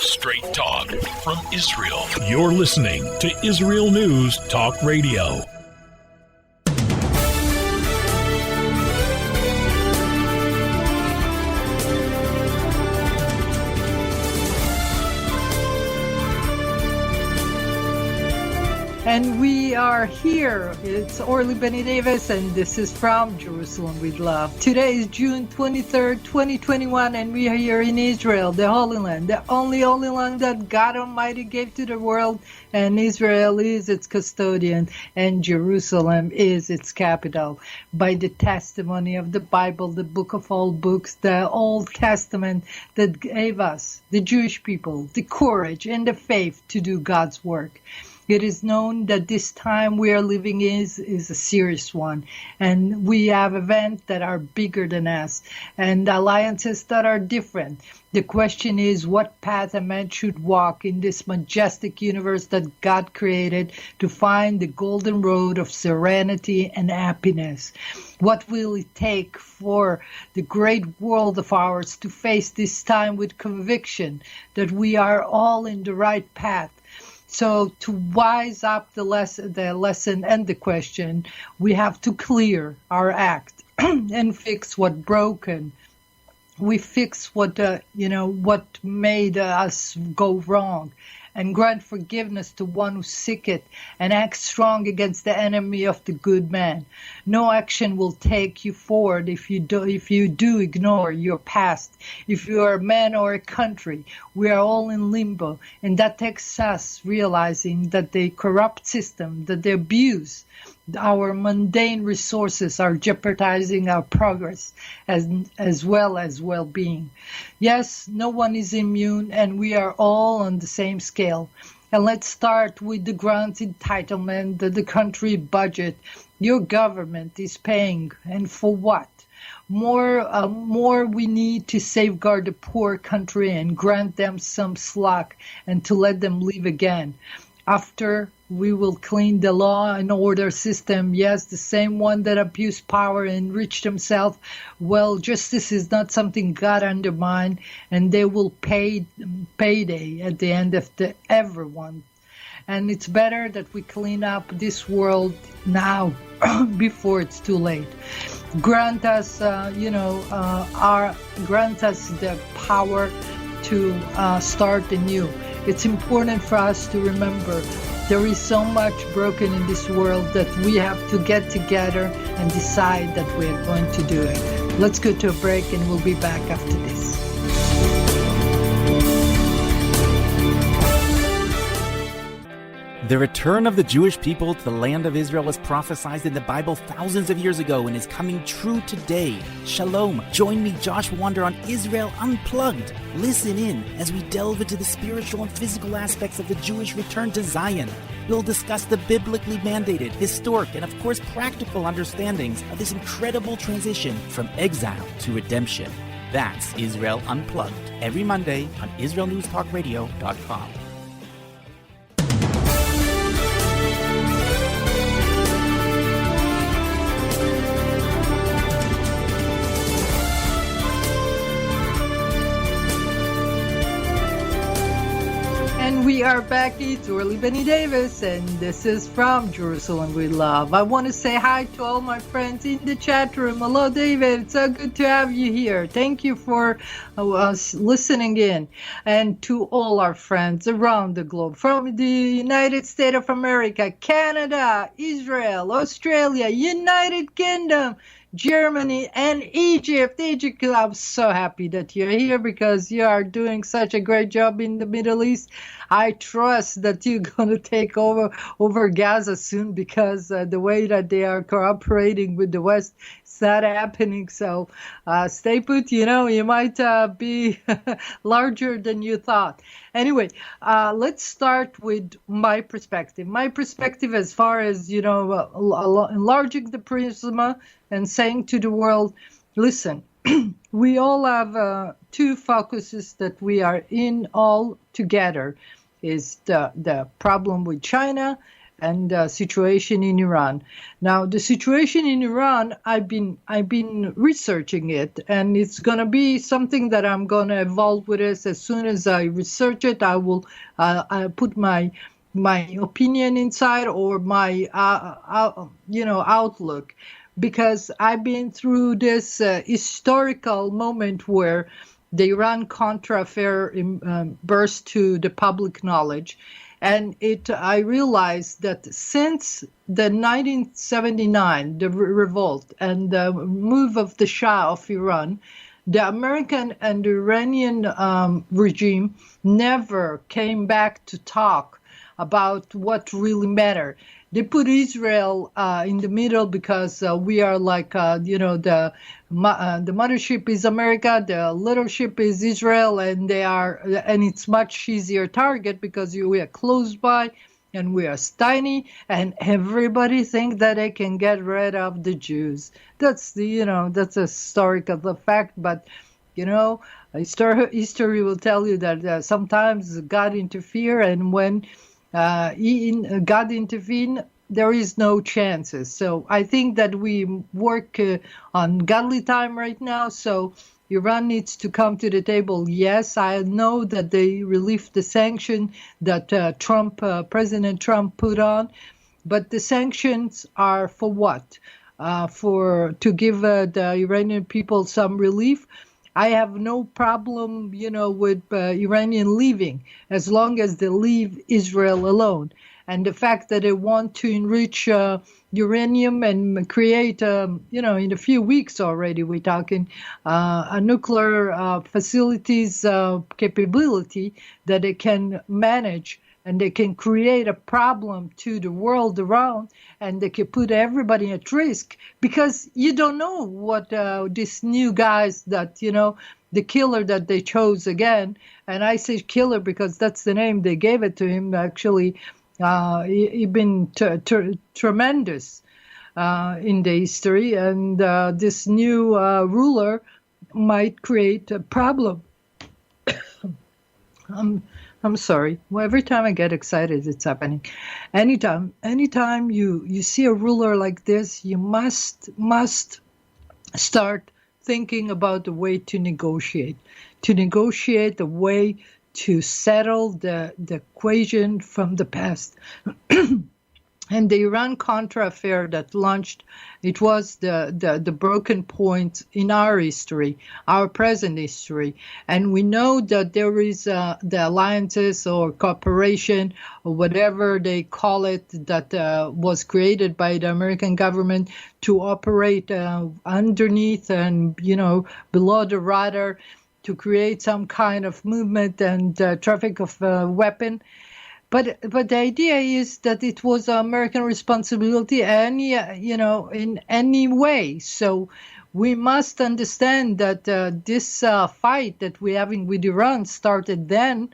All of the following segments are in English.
Straight talk from Israel. You're listening to Israel News Talk Radio. And we are here. It's Orly Davis, and this is from Jerusalem with Love. Today is June 23rd, 2021, and we are here in Israel, the Holy Land, the only land that God Almighty gave to the world, and Israel is its custodian, and Jerusalem is its capital. By the testimony of the Bible, the book of all books, the Old Testament that gave us, the Jewish people, the courage and the faith to do God's work. It is known that this time we are living is a serious one, and we have events that are bigger than us and alliances that are different. The question is what path a man should walk in this majestic universe that God created to find the golden road of serenity and happiness. What will it take for the great world of ours to face this time with conviction that we are all in the right path? So to wise up the lesson and the question, we have to clear our act and fix what broken. We fix what made us go wrong, and grant forgiveness to one who sicketh, and act strong against the enemy of the good man. No action will take you forward if you do ignore your past. If you are a man or a country, we are all in limbo, and that takes us realizing that the corrupt system, that the abuse, our mundane resources are jeopardizing our progress as well as well-being. Yes, no one is immune, and we are all on the same scale. And let's start with the grant entitlement that the country budget your government is paying, and for what? More we need to safeguard the poor country and grant them some slack and to let them live again. After, we will clean the law and order system. Yes, the same one that abused power and enriched himself. Well, justice is not something God undermined, and they will payday at the end of everyone. And it's better that we clean up this world now before it's too late. Grant us, grant us the power to start anew. It's important for us to remember there is so much broken in this world that we have to get together and decide that we're going to do it. Let's go to a break, and we'll be back after this. The return of the Jewish people to the land of Israel was prophesied in the Bible thousands of years ago and is coming true today. Shalom. Join me, Josh Wander, on Israel Unplugged. Listen in as we delve into the spiritual and physical aspects of the Jewish return to Zion. We'll discuss the biblically mandated, historic, and of course practical understandings of this incredible transition from exile to redemption. That's Israel Unplugged, every Monday on IsraelNewsTalkRadio.com. We are back. It's Orly Davis, and this is from Jerusalem with Love. I want to say hi to all my friends in the chat room. Hello, David. It's so good to have you here. Thank you for listening in. And to all our friends around the globe, from the United States of America, Canada, Israel, Australia, United Kingdom, Germany, and Egypt. Egypt, I'm so happy that you're here because you are doing such a great job in the Middle East. I trust that you're going to take over Gaza soon, because the way that they are cooperating with the West, it's not happening. So stay put, you might be larger than you thought. Anyway, let's start with my perspective. My perspective as far as, enlarging the prism and saying to the world, listen, we all have two focuses that we are in all together, is the problem with China and situation in Iran. Now, the situation in Iran, I've been researching it, and it's going to be something that I'm going to evolve with it. As soon as I research it, I will I put my opinion inside, or my outlook, because I've been through this historical moment where the Iran-Contra affair burst to the public knowledge. And I realized that since the 1979, the revolt and the move of the Shah of Iran, the American and Iranian regime never came back to talk about what really mattered. They put Israel in the middle because we are like, the mothership is America, the leadership is Israel, and it's much easier target because we are close by and we are tiny, and everybody think that they can get rid of the Jews. That's that's a historical fact, but history will tell you that sometimes God interfere, and when God intervene, there is no chances. So I think that we work on godly time right now. So Iran needs to come to the table. Yes, I know that they relieved the sanction that President Trump put on, but the sanctions are for what? To give the Iranian people some relief. I have no problem, with Iranian leaving, as long as they leave Israel alone. And the fact that they want to enrich uranium and create, in a few weeks already, we're talking a nuclear facilities capability that they can manage, and they can create a problem to the world around, and they can put everybody at risk, because you don't know what these new guys that, the killer that they chose again, and I say killer because that's the name they gave it to him, actually, he's been tremendous in the history, and this new ruler might create a problem. I'm sorry. Well, every time I get excited, it's happening. Anytime you see a ruler like this, you must start thinking about the way to negotiate a way to settle the equation from the past. And the Iran-Contra affair that launched, it was the broken point in our history, our present history. And we know that there is the alliances or cooperation or whatever they call it that was created by the American government to operate underneath and, below the radar, to create some kind of movement and traffic of weapon. But the idea is that it was American responsibility, in any way. So we must understand that this fight that we're having with Iran started then,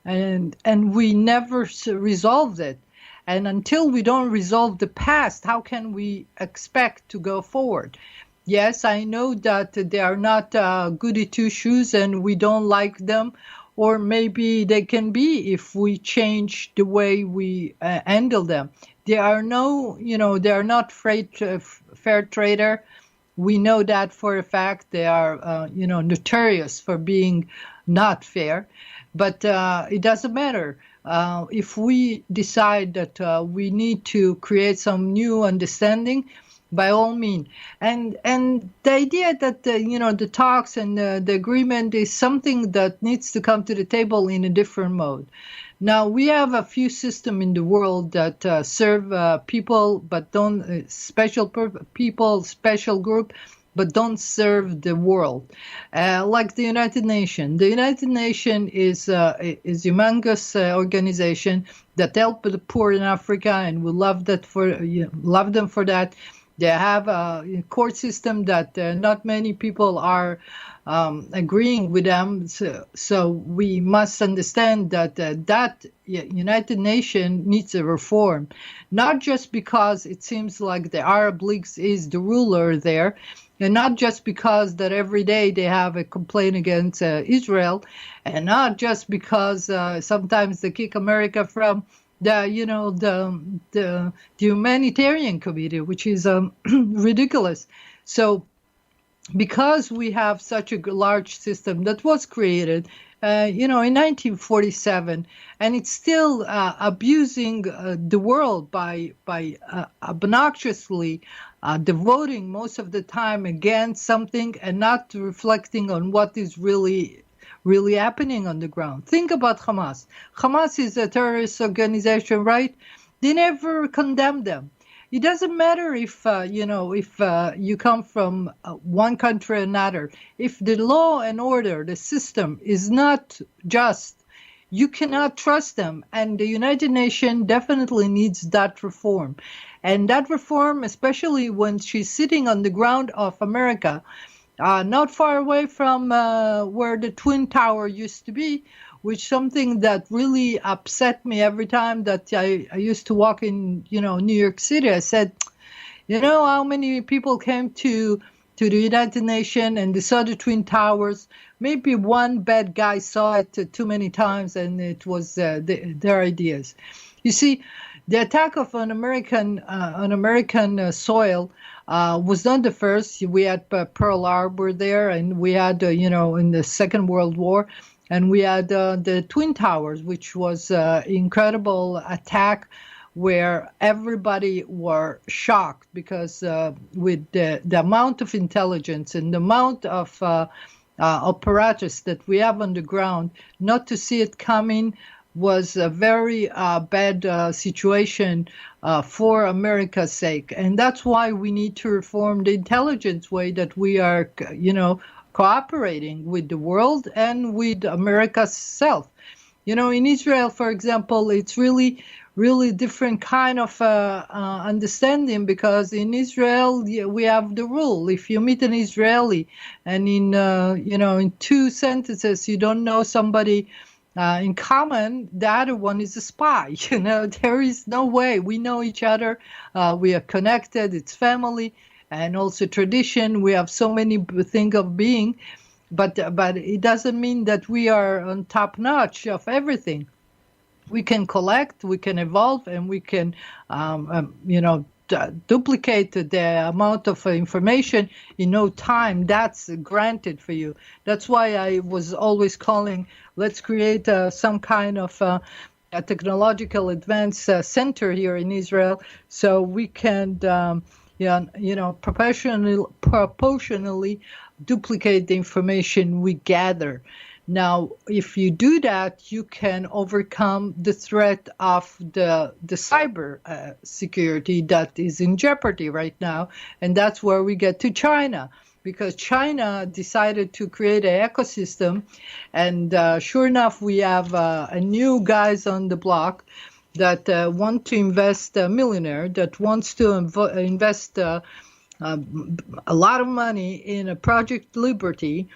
and we never resolved it. And until we don't resolve the past, how can we expect to go forward? Yes, I know that they are not goody two-shoes and we don't like them. Or maybe they can be if we change the way we handle them. They are they are not fair trader. We know that for a fact. They are, notorious for being not fair. But it doesn't matter. If we decide that we need to create some new understanding, by all means. And the idea that, the talks and the agreement is something that needs to come to the table in a different mode. Now, we have a few systems in the world that serve people, but don't, special group, but don't serve the world. Like the United Nations. The United Nations is a humongous organization that helps the poor in Africa, and we love them for that. They have a court system that not many people are agreeing with them. So we must understand that that United Nations needs a reform, not just because it seems like the Arab League is the ruler there, and not just because that every day they have a complaint against Israel, and not just because sometimes they kick America from the humanitarian committee, which is ridiculous. So because we have such a large system that was created, in 1947, and it's still abusing the world by obnoxiously devoting most of the time against something and not reflecting on what is really happening on the ground. Think about Hamas. Hamas is a terrorist organization, right? They never condemn them. It doesn't matter if you come from one country or another. If the law and order, the system is not just, you cannot trust them. And the United Nations definitely needs that reform. And that reform, especially when she's sitting on the ground of America, not far away from where the Twin Tower used to be, which something that really upset me every time that I used to walk in, New York City. I said, how many people came to the United Nations and they saw the Twin Towers? Maybe one bad guy saw it too many times, and it was their ideas. You see, the attack of on American soil was not the first. We had Pearl Harbor there, and we had, in the Second World War, and we had the Twin Towers, which was an incredible attack where everybody were shocked because with the amount of intelligence and the amount of apparatus that we have on the ground, not to see it coming was a very bad situation for America's sake. And that's why we need to reform the intelligence way that we are, cooperating with the world and with America's self. In Israel, for example, it's really different kind of understanding, because in Israel we have the rule: if you meet an Israeli and in 2 sentences you don't know somebody in common, the other one is a spy. There is no way. We know each other. We are connected. It's family. And also tradition. We have so many things of being, but it doesn't mean that we are on top notch of everything. We can collect, we can evolve, and we can, duplicate the amount of information in no time. That's granted for you. That's why I was always calling, let's create some kind of a technological advance center here in Israel, so we can proportionally duplicate the information we gather. Now, if you do that, you can overcome the threat of the cyber security that is in jeopardy right now. And that's where we get to China, because China decided to create an ecosystem. And sure enough, we have a new guys on the block that want to invest, a millionaire that wants to invest a lot of money in a Project Liberty,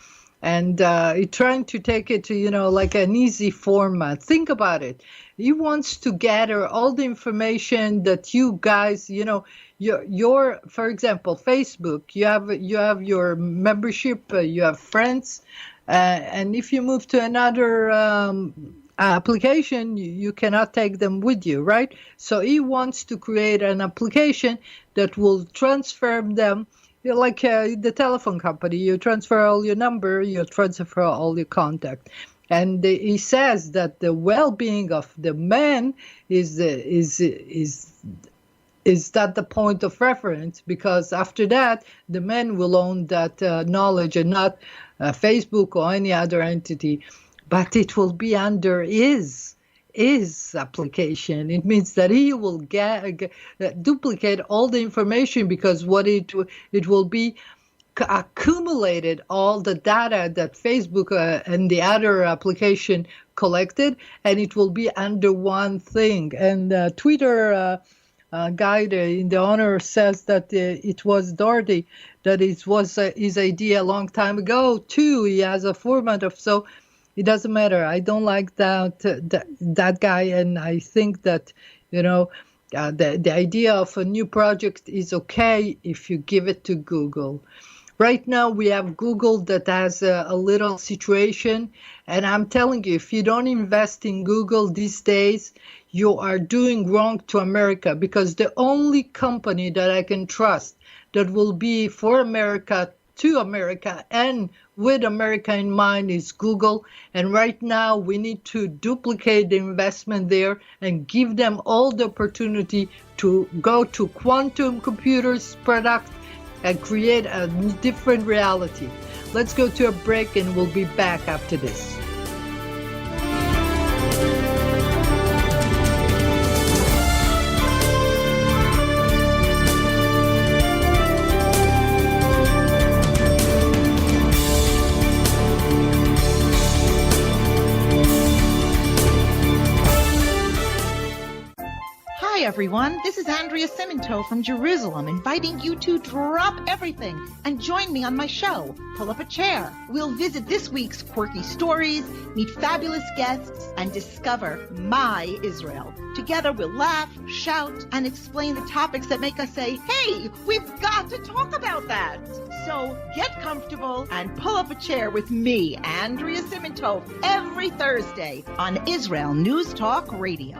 and he's trying to take it to, like an easy format. Think about it. He wants to gather all the information that you guys, your for example, Facebook, you have your membership, you have friends, and if you move to another application, you cannot take them with you, right? So he wants to create an application that will transfer them, like the telephone company. You transfer all your number, you transfer all your contact. And he says that the well-being of the man is that the point of reference, because after that, the man will own that knowledge and not Facebook or any other entity. But it will be under his application. It means that he will duplicate all the information, because what it will be accumulated all the data that Facebook and the other application collected, and it will be under one thing. And Twitter guy in the owner says that it was Doherty, that it was his idea a long time ago too. He has a format of so. It doesn't matter. I don't like that guy, and I think that the idea of a new project is okay if you give it to Google. Right now, we have Google that has a little situation. And I'm telling you, if you don't invest in Google these days, you are doing wrong to America, because the only company that I can trust that will be for America, to America, and with America in mind is Google. And right now, we need to duplicate the investment there and give them all the opportunity to go to quantum computers product and create a different reality. Let's go to a break and we'll be back after this. Hi everyone, this is Andrea Simento from Jerusalem, inviting you to drop everything and join me on my show, Pull Up a Chair. We'll visit this week's quirky stories, meet fabulous guests, and discover my Israel. Together we'll laugh, shout, and explain the topics that make us say, hey, we've got to talk about that. So get comfortable and pull up a chair with me, Andrea Simento, every Thursday on Israel News Talk Radio.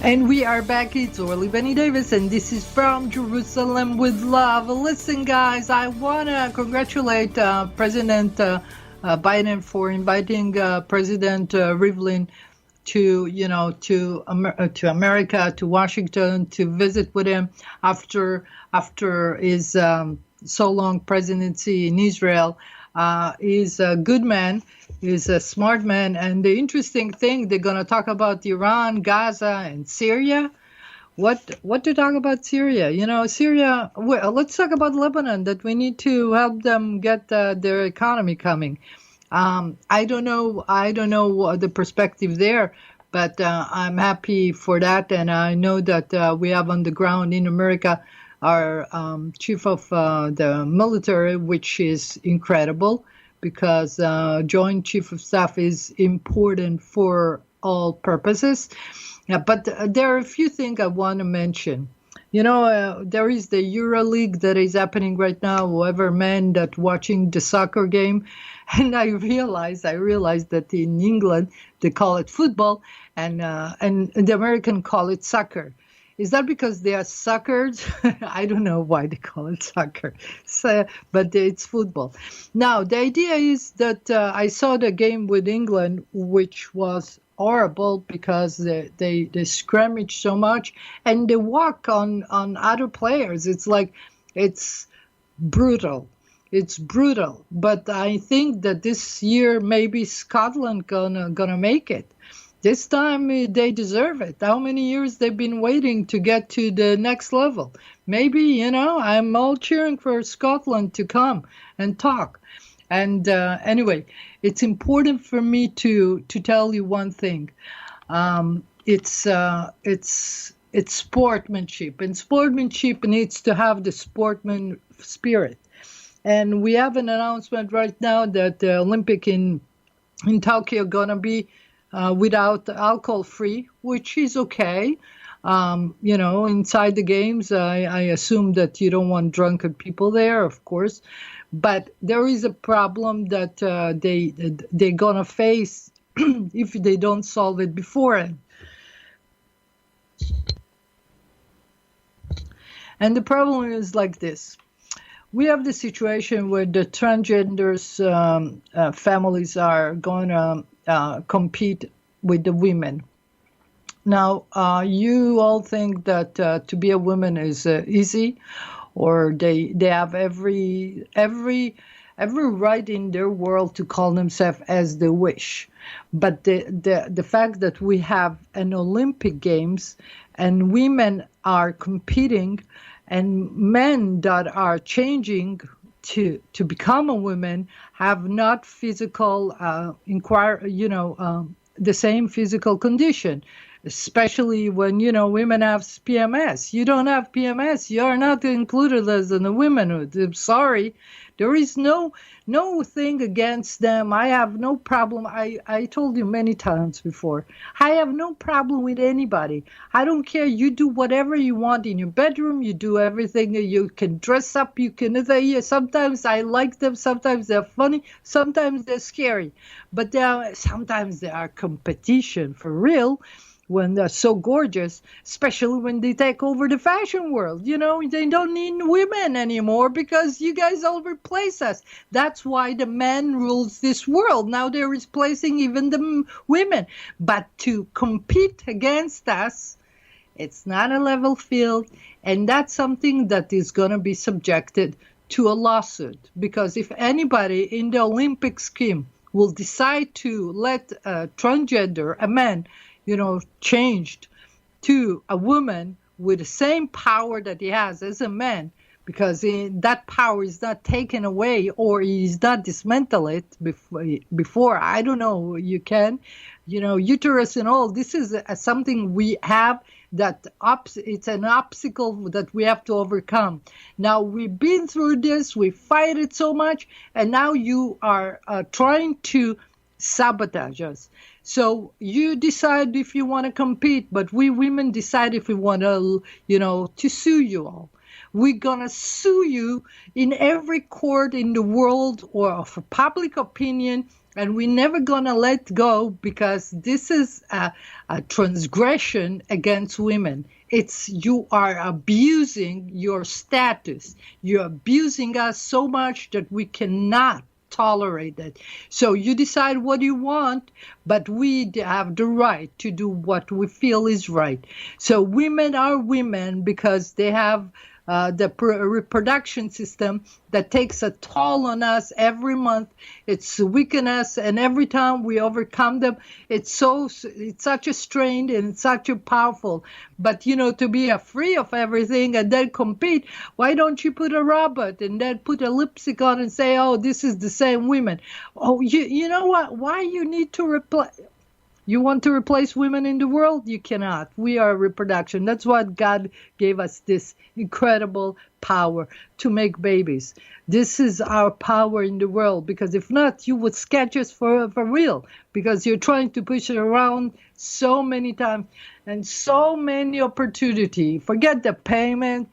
And we are back. It's Orly Benny Davis, and this is From Jerusalem with Love. Listen, guys, I want to congratulate President Biden for inviting President Rivlin to America, to Washington, to visit with him after his so long presidency in Israel. He's a good man. He's a smart man. And the interesting thing, they're going to talk about Iran, Gaza, and Syria. What to talk about Syria? Syria, well, let's talk about Lebanon, that we need to help them get their economy coming. I don't know the perspective there, but I'm happy for that. And I know that we have on the ground in America our chief of the military, which is incredible, because Joint Chief of Staff is important for all purposes. Yeah, but there are a few things I want to mention. There is the EuroLeague that is happening right now. Whoever man that watching the soccer game, and I realized that in England they call it football, and the American call it soccer. Is that because they are suckers? I don't know why they call it soccer, but it's football. Now, the idea is that I saw the game with England, which was horrible because they scrimmage so much and they walk on other players. It's brutal. It's brutal. But I think that this year maybe Scotland gonna make it. This time they deserve it. How many years they've been waiting to get to the next level? Maybe, I'm all cheering for Scotland to come and talk. And anyway, it's important for me to tell you one thing. It's sportsmanship, and sportsmanship needs to have the sportsman spirit. And we have an announcement right now that the Olympic in Tokyo gonna be without alcohol-free, which is okay. Inside the games, I assume that you don't want drunken people there, of course. But there is a problem that they're going to face if they don't solve it beforehand. And the problem is like this. We have the situation where the transgenders families are going to compete with the women. Now, you all think that to be a woman is easy, or they have every right in their world to call themselves as they wish. But the fact that we have an Olympic Games and women are competing and men that are changing to become a woman have not physical the same physical condition, especially when women have PMS. You don't have PMS, you're not included as in the womanhood. I'm sorry, There is no thing against them. I have no problem. I told you many times before, I have no problem with anybody. I don't care. You do whatever you want in your bedroom. You do everything. You can dress up. You can. Sometimes I like them. Sometimes they're funny. Sometimes they're scary. But sometimes they are competition for real. When they're so gorgeous, especially when they take over the fashion world. They don't need women anymore because you guys all replace us. That's why the men rules this world. Now they're replacing even the women. But to compete against us, it's not a level field. And that's something that is going to be subjected to a lawsuit. Because if anybody in the Olympic scheme will decide to let a transgender, a man, changed to a woman with the same power that he has as a man, because that power is not taken away or he's not dismantled it before. I don't know, you can, uterus and all. This is something we have that it's an obstacle that we have to overcome. Now, we've been through this, we fight it so much, and now you are trying to sabotage us. So you decide if you want to compete, but we women decide if we want to, to sue you all. We're going to sue you in every court in the world or for public opinion, and we're never going to let go because this is a transgression against women. You are abusing your status. You're abusing us so much that we cannot tolerate it. So you decide what you want, but we have the right to do what we feel is right. So women are women because they have the reproduction system that takes a toll on us every month. It's weaken us, and every time we overcome them, it's such a strain and it's such a powerful. But to be free of everything and then compete, why don't you put a robot and then put a lipstick on and say, oh, this is the same women? Oh, you know what? Why you need to replace? You want to replace women in the world? You cannot. We are reproduction. That's what God gave us, this incredible power to make babies. This is our power in the world, because if not, you would sketch us for real, because you're trying to push it around so many times and so many opportunity. Forget the payment.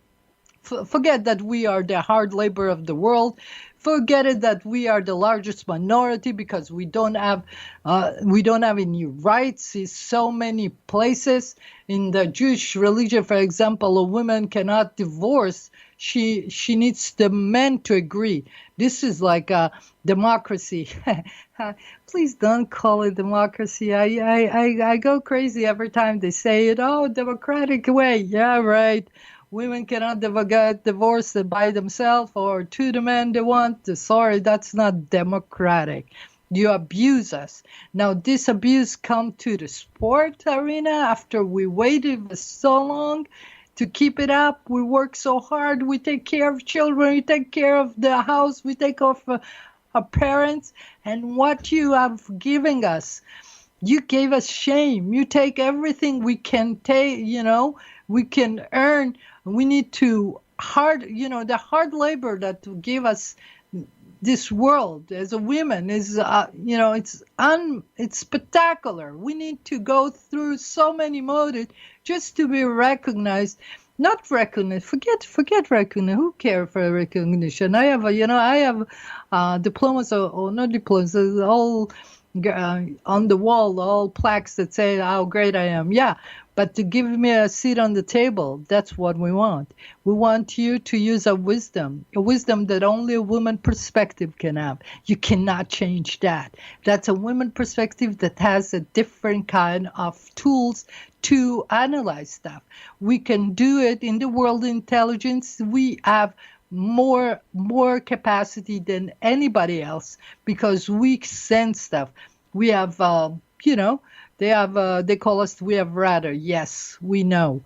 Forget that we are the hard labor of the world. Forget it that we are the largest minority because we don't have any rights in so many places. In the Jewish religion, for example, a woman cannot divorce. She needs the men to agree. This is like a democracy. Please don't call it democracy. I go crazy every time they say it. Oh, democratic way. Yeah, right. Women cannot get divorced by themselves or to the man they want. Sorry, that's not democratic. You abuse us. Now, this abuse comes to the sport arena after we waited so long to keep it up. We work so hard. We take care of children. We take care of the house. We take care of our parents. And what you have given us, you gave us shame. You take everything we can take, we can earn. We need to the hard labor that give us this world as a woman is, it's spectacular. We need to go through so many modes just to be recognized. Not recognized. Forget recognition. Who cares for recognition? I have diplomas or no diplomas. All on the wall, all plaques that say how great I am. Yeah. But to give me a seat on the table, that's what we want. We want you to use a wisdom that only a woman perspective can have. You cannot change that. That's a woman perspective that has a different kind of tools to analyze stuff. We can do it in the world intelligence. We have more capacity than anybody else because we sense stuff. We have, they call us, we have radar. Yes, we know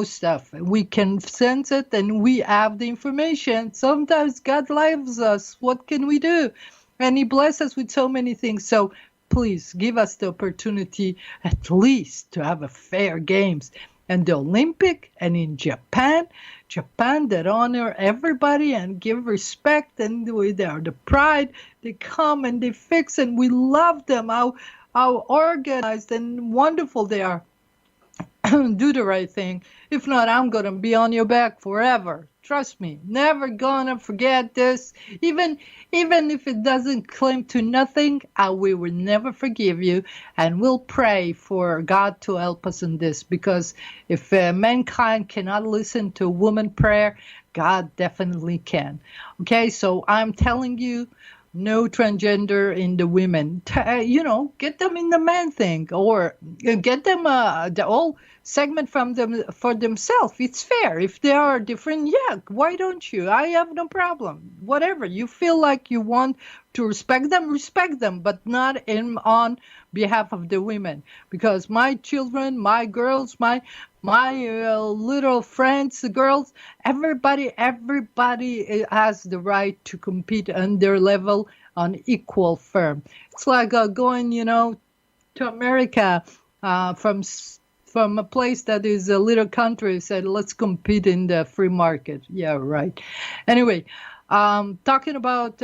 stuff. We can sense it and we have the information. Sometimes God loves us. What can we do? And he blesses us with so many things. So please give us the opportunity at least to have a fair games. and the Olympic, and in Japan that honor everybody and give respect, and they are the pride. They come and they fix, and we love them, how organized and wonderful they are. Do the right thing. If not, I'm gonna be on your back forever. Trust me, never gonna forget this. Even if it doesn't claim to nothing, we will never forgive you, and we'll pray for God to help us in this. Because if mankind cannot listen to woman prayer, God definitely can. Okay, so I'm telling you, no transgender in the women. Get them in the man thing, or get them the whole segment from them for themselves. It's fair. If they are different, yeah, why don't you? I have no problem. Whatever you feel like you want to respect them, but not on behalf of the women. Because my children, my girls, my little friends, the girls, everybody has the right to compete on their level on equal firm. It's like going, to America from a place that is a little country, said, let's compete in the free market. Yeah, right. Anyway, talking about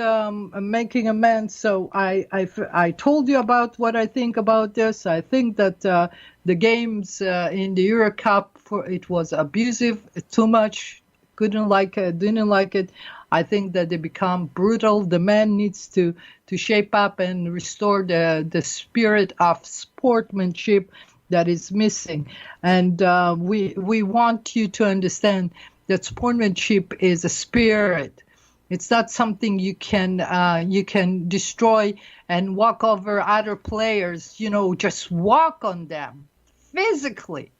making amends. So I told you about what I think about this. I think that the games in the Euro Cup, it was abusive, too much. Didn't like it. I think that they become brutal. The man needs to shape up and restore the spirit of sportsmanship that is missing. And we want you to understand that sportsmanship is a spirit. It's not something you can destroy and walk over other players. Just walk on them physically.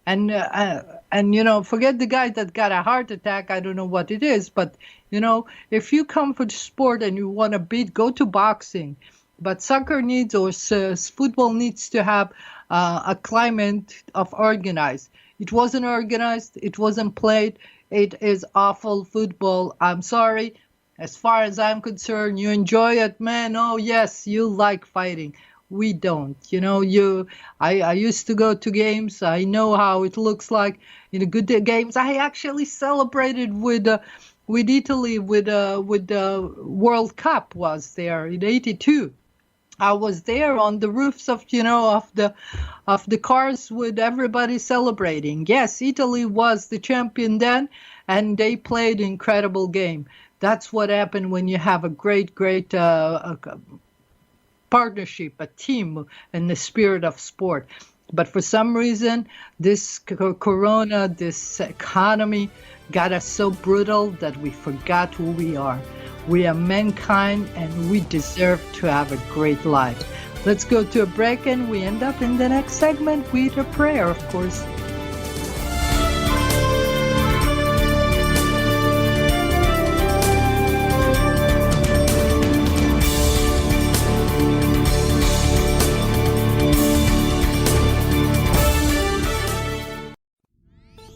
And forget the guy that got a heart attack. I don't know what it is, but if you come for the sport and you want to beat, go to boxing. But soccer needs, or football needs to have a climate of organized. It wasn't organized. It wasn't played. It is awful football. I'm sorry. As far as I'm concerned, you enjoy it, man. Oh, yes, you like fighting. We don't. I used to go to games. I know how it looks like in the good games. I actually celebrated with Italy with the World Cup was there in '82. I was there on the roofs of the cars with everybody celebrating. Yes, Italy was the champion then, and they played an incredible game. That's what happened when you have a great partnership, a team, and the spirit of sport. But for some reason, this corona, this economy got us so brutal that we forgot who we are. We are mankind, and we deserve to have a great life. Let's go to a break, and we end up in the next segment with a prayer, of course.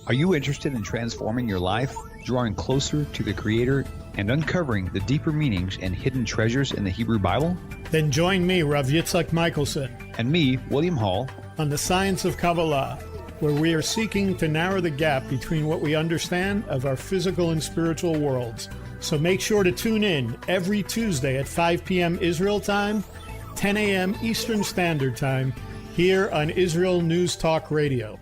Are you interested in transforming your life, drawing closer to the Creator, and uncovering the deeper meanings and hidden treasures in the Hebrew Bible? Then join me, Rav Yitzhak Michelson, And me, William Hall, on the Science of Kabbalah, where we are seeking to narrow the gap between what we understand of our physical and spiritual worlds. So make sure to tune in every Tuesday at 5 p.m. Israel time, 10 a.m. Eastern Standard Time, here on Israel News Talk Radio.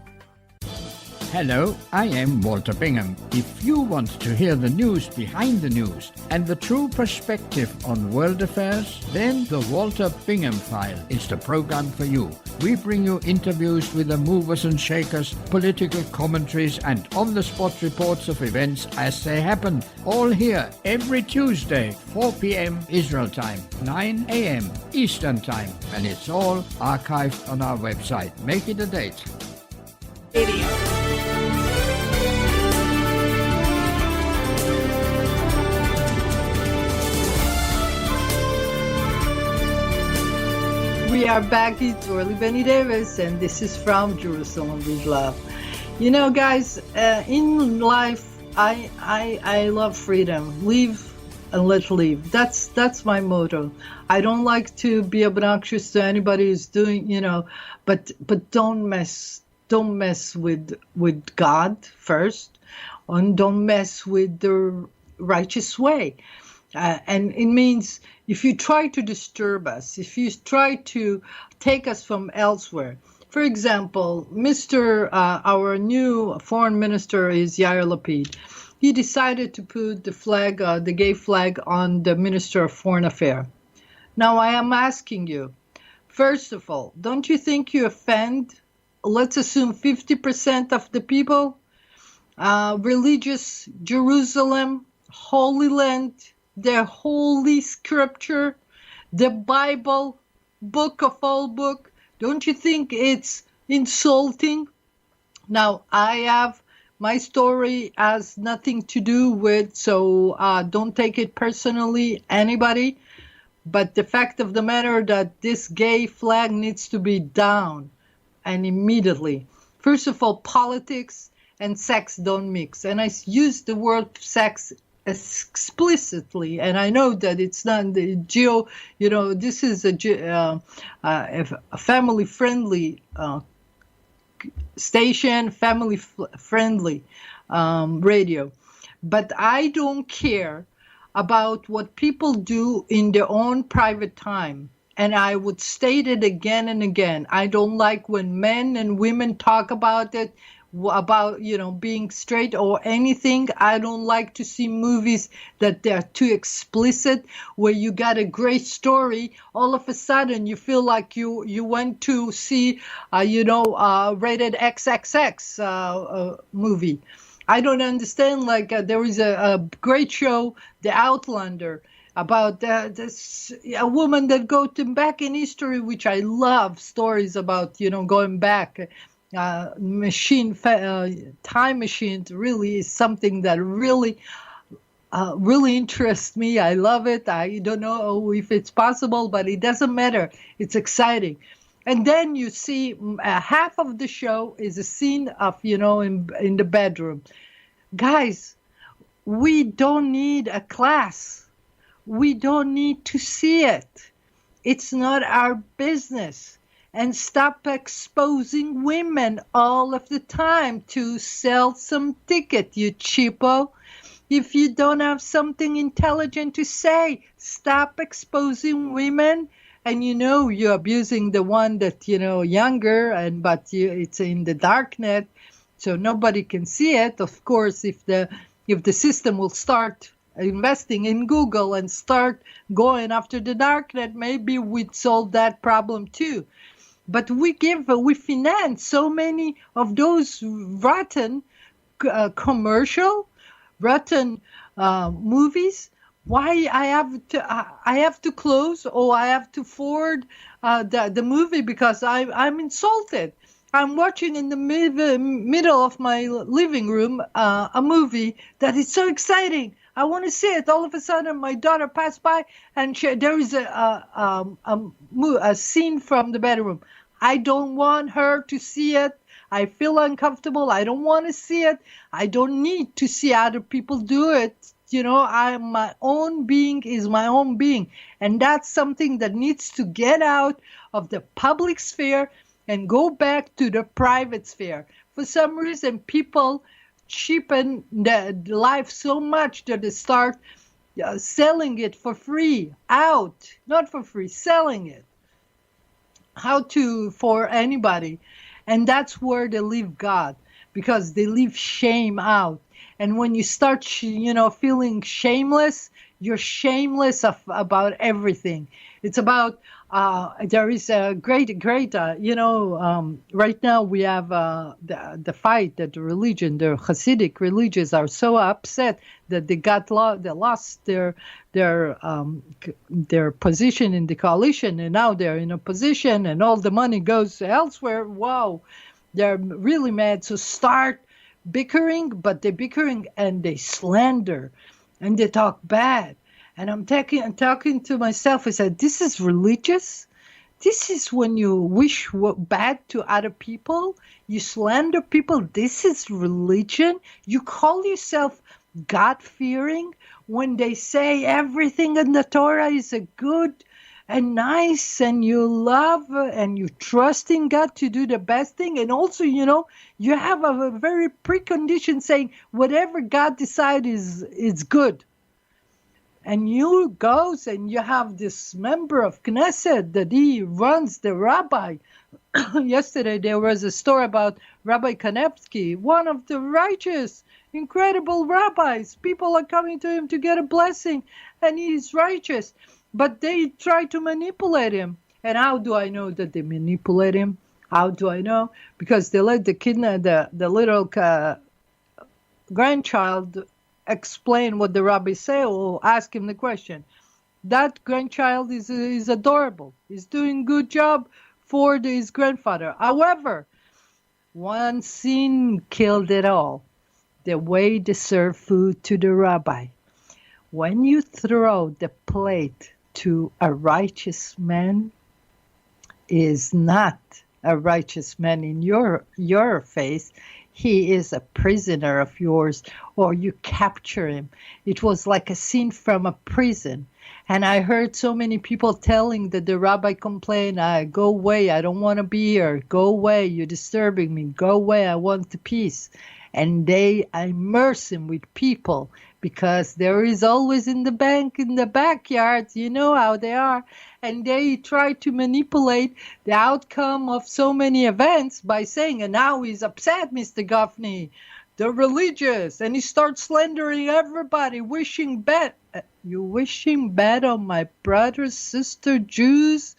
Hello, I am Walter Bingham. If you want to hear the news behind the news and the true perspective on world affairs, then the Walter Bingham File is the program for you. We bring you interviews with the movers and shakers, political commentaries, and on-the-spot reports of events as they happen. All here every Tuesday, 4 p.m. Israel time, 9 a.m. Eastern time. And it's all archived on our website. Make it a date. We are back. It's Orly Benny Davis, and this is from Jerusalem with Love. Guys, in life, I love freedom. Live and let live. That's my motto. I don't like to be obnoxious to anybody who's doing, but don't mess don't mess with God first, and don't mess with the righteous way. And it means if you try to disturb us, if you try to take us from elsewhere. For example, our new foreign minister is Yair Lapid. He decided to put the flag, the gay flag, on the Minister of Foreign Affairs. Now I am asking you, first of all, don't you think you offend, let's assume 50% of the people? Religious Jerusalem, Holy Land, the Holy Scripture, the Bible, book of all book. Don't you think it's insulting? Now, my story has nothing to do with, so don't take it personally, anybody. But the fact of the matter that this gay flag needs to be down, and immediately. First of all, politics and sex don't mix. And I use the word sex explicitly, and I know that it's not the this is a family-friendly station, family-friendly radio. But I don't care about what people do in their own private time. And I would state it again and again. I don't like when men and women talk about it, about being straight or anything. I don't like to see movies that they're too explicit, where you got a great story, all of a sudden you feel like you went to see rated XXX movie. I don't understand. Like there is a great show, The Outlander, about a woman that goes back in history, which I love stories about, going back. Time machines really is something that really interests me. I love it. I don't know if it's possible, but it doesn't matter. It's exciting. And then you see half of the show is a scene of, in the bedroom. Guys, we don't need a class. We don't need to see it. It's not our business. And stop exposing women all of the time to sell some ticket, you cheapo. If you don't have something intelligent to say, stop exposing women. And you're abusing the one that, younger, but it's in the dark net, so nobody can see it. Of course, if the system will start investing in Google and start going after the dark net, maybe we'd solve that problem too. But we finance so many of those rotten rotten movies. Why I have to close, or I have to forward the movie because I'm insulted. I'm watching in the middle of my living room a movie that is so exciting. I want to see it. All of a sudden, my daughter passed by, and there is a scene from the bedroom. I don't want her to see it. I feel uncomfortable. I don't want to see it. I don't need to see other people do it. My own being is my own being. And that's something that needs to get out of the public sphere and go back to the private sphere. For some reason, people cheapen the life so much that they start selling it for free out, not for free, selling it. For anybody. And that's where they leave God, because they leave shame out. And when you start, feeling shameless, you're shameless about everything. It's about, there is a great, right now we have the fight that the Hasidic religions are so upset that they lost their position in the coalition, and now they're in a position and all the money goes elsewhere. Wow, they're really mad. So start bickering, but they're bickering and they slander and they talk bad. And I'm talking to myself. I said, this is religious. This is when you wish bad to other people. You slander people. This is religion. You call yourself God-fearing when they say everything in the Torah is a good and nice, and you love and you trust in God to do the best thing. And also, you have a very precondition saying whatever God decides is good. And you goes and you have this member of Knesset that he runs the rabbi. Yesterday there was a story about Rabbi Kanevsky, one of the righteous, incredible rabbis. People are coming to him to get a blessing, and he's righteous. But they try to manipulate him. And how do I know that they manipulate him? How do I know? Because they let the little grandchild explain what the rabbi say or ask him the question. That grandchild is adorable. He's doing good job for his grandfather. However, one sin killed it all. The way they serve food to the rabbi. When you throw the plate to a righteous man, is not a righteous man in your face. He is a prisoner of yours, or you capture him. It was like a scene from a prison. And I heard so many people telling that the rabbi complained, go away, I don't want to be here. Go away, you're disturbing me. Go away, I want the peace. And they immerse him with people because there is always in the backyard, you know how they are. And they try to manipulate the outcome of so many events by saying, and now he's upset, Mr. Gaffney, the religious, and he starts slandering everybody, wishing bad. You wishing bad on my brothers, sister Jews?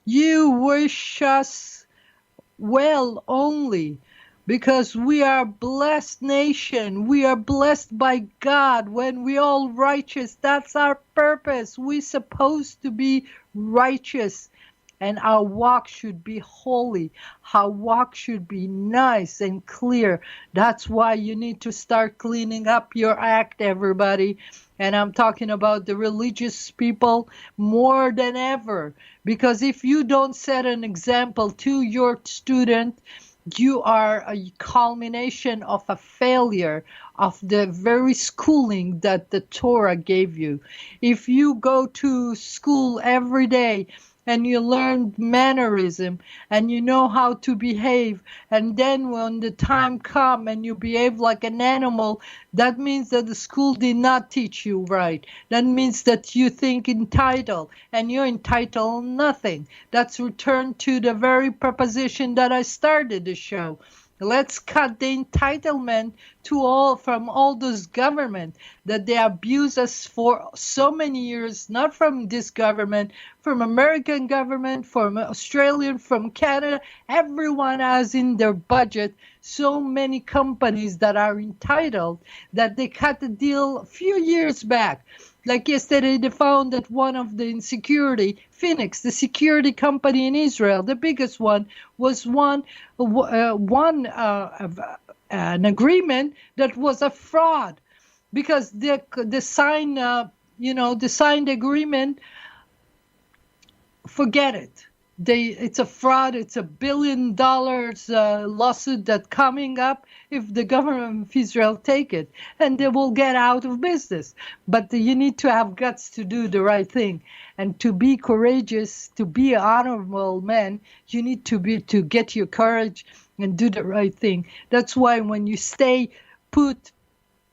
You wish us well only. Because we are a blessed nation. We are blessed by God. When we all righteous, that's our purpose. We're supposed to be righteous. And our walk should be holy. Our walk should be nice and clear. That's why you need to start cleaning up your act, everybody. And I'm talking about the religious people more than ever. Because if you don't set an example to your student, you are a culmination of a failure of the very schooling that the Torah gave you. If you go to school every day and you learn mannerism and you know how to behave, and then when the time comes and you behave like an animal, that means that the school did not teach you right. That means that you think entitled, and you're entitled nothing. That's returned to the very proposition that I started the show. Let's cut the entitlement from all those government that they abuse us for so many years, not from this government, from American government, from Australian, from Canada. Everyone has in their budget so many companies that are entitled that they cut the deal a few years back. Like yesterday, they found that one of the insecurity, Phoenix, the security company in Israel, the biggest one, was an agreement that was a fraud, because the signed agreement, forget it. It's a fraud. It's $1 billion lawsuit that's coming up if the government of Israel take it, and they will get out of business. But you need to have guts to do the right thing, and to be courageous, to be an honorable man. You need to get your courage and do the right thing. That's why when you stay put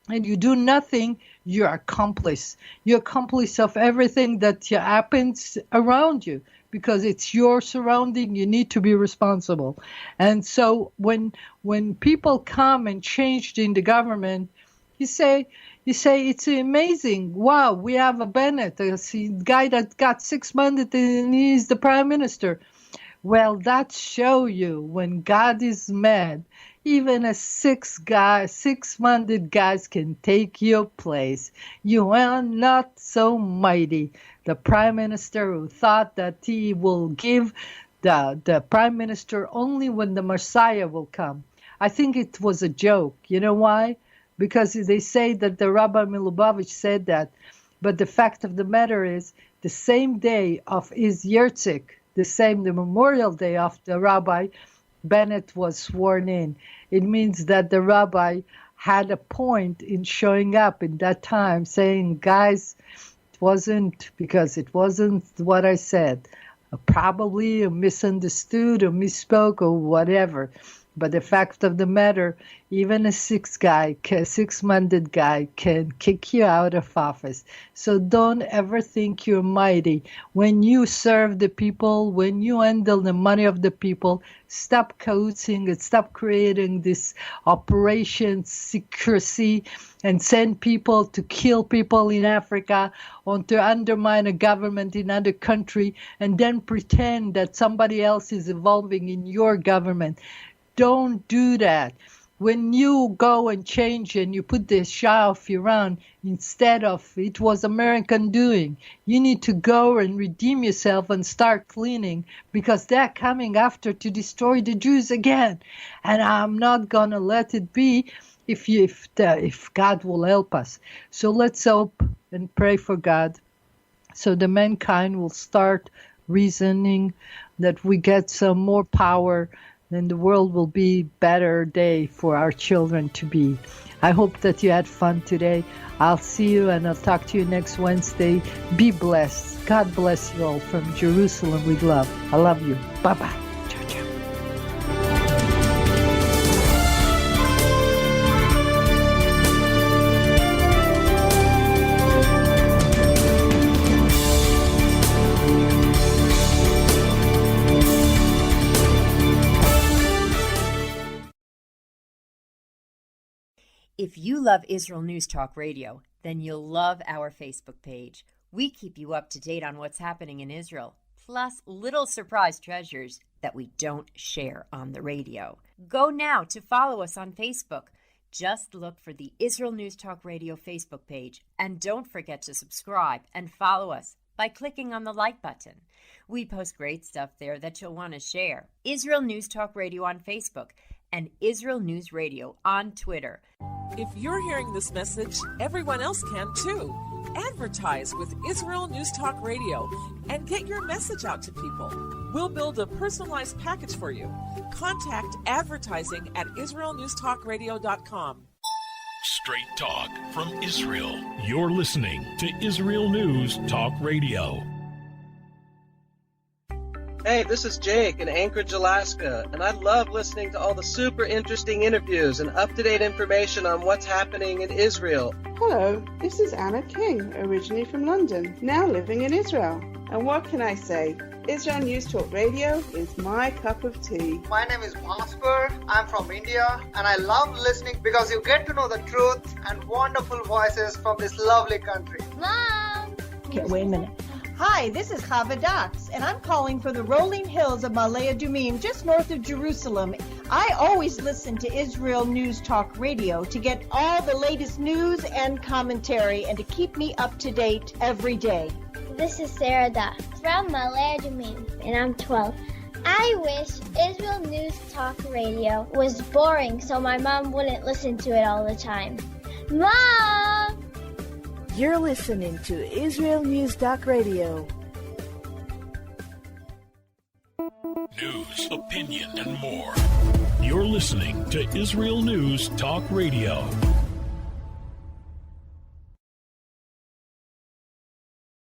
and you do nothing, you're accomplice. You're accomplice of everything that happens around you. Because it's your surrounding, you need to be responsible. And so when people come and change in the government, you say it's amazing. Wow, we have a Bennett, a guy that got 6 months and he's the prime minister. Well, that show you when God is mad, even a 6-month guys can take your place. You are not so mighty. The prime minister who thought that he will give the prime minister only when the Messiah will come. I think it was a joke. You know why? Because they say that the Rabbi Milubavitch said that. But the fact of the matter is, the same day of his Yahrzeit, the memorial day of the rabbi, Bennett was sworn in. It means that the rabbi had a point in showing up in that time, saying, guys, wasn't what I said. Probably misunderstood or misspoke or whatever. But the fact of the matter, even a six-minded guy can kick you out of office. So don't ever think you're mighty. When you serve the people, when you handle the money of the people, stop coaching and stop creating this operation secrecy and send people to kill people in Africa or to undermine a government in another country and then pretend that somebody else is evolving in your government. Don't do that. When you go and change and you put the Shah of Iran instead of it was American doing, you need to go and redeem yourself and start cleaning because they're coming after to destroy the Jews again. And I'm not going to let it be if God will help us. So let's hope and pray for God so the mankind will start reasoning that we get some more power, then the world will be better day for our children to be. I hope that you had fun today. I'll see you and I'll talk to you next Wednesday. Be blessed. God bless you all from Jerusalem with love. I love you. Bye-bye. Ciao, ciao. If you love Israel News Talk Radio, then you'll love our Facebook page. We keep you up to date on what's happening in Israel, plus little surprise treasures that we don't share on the radio. Go now to follow us on Facebook. Just look for the Israel News Talk Radio Facebook page, and don't forget to subscribe and follow us by clicking on the like button. We post great stuff there that you'll want to share. Israel News Talk Radio on Facebook and Israel News Radio on Twitter. If you're hearing this message, everyone else can too. Advertise with Israel News Talk Radio and get your message out to people. We'll build a personalized package for you. Contact advertising at israelnewstalkradio.com. Straight talk from Israel. You're listening to Israel News Talk Radio. Hey, this is Jake in Anchorage, Alaska, and I love listening to all the super interesting interviews and up-to-date information on what's happening in Israel. Hello, this is Anna King, originally from London, now living in Israel. And what can I say? Israel News Talk Radio is my cup of tea. My name is Bhaskar. I'm from India, and I love listening because you get to know the truth and wonderful voices from this lovely country. Mom! Okay, wait a minute. Hi, this is Chava Dax, and I'm calling for the rolling hills of Malaya Dumim, just north of Jerusalem. I always listen to Israel News Talk Radio to get all the latest news and commentary and to keep me up to date every day. This is Sarah Dax from Malaya Dumim, and I'm 12. I wish Israel News Talk Radio was boring so my mom wouldn't listen to it all the time. Mom! You're listening to Israel News Talk Radio. News, opinion, and more. You're listening to Israel News Talk Radio.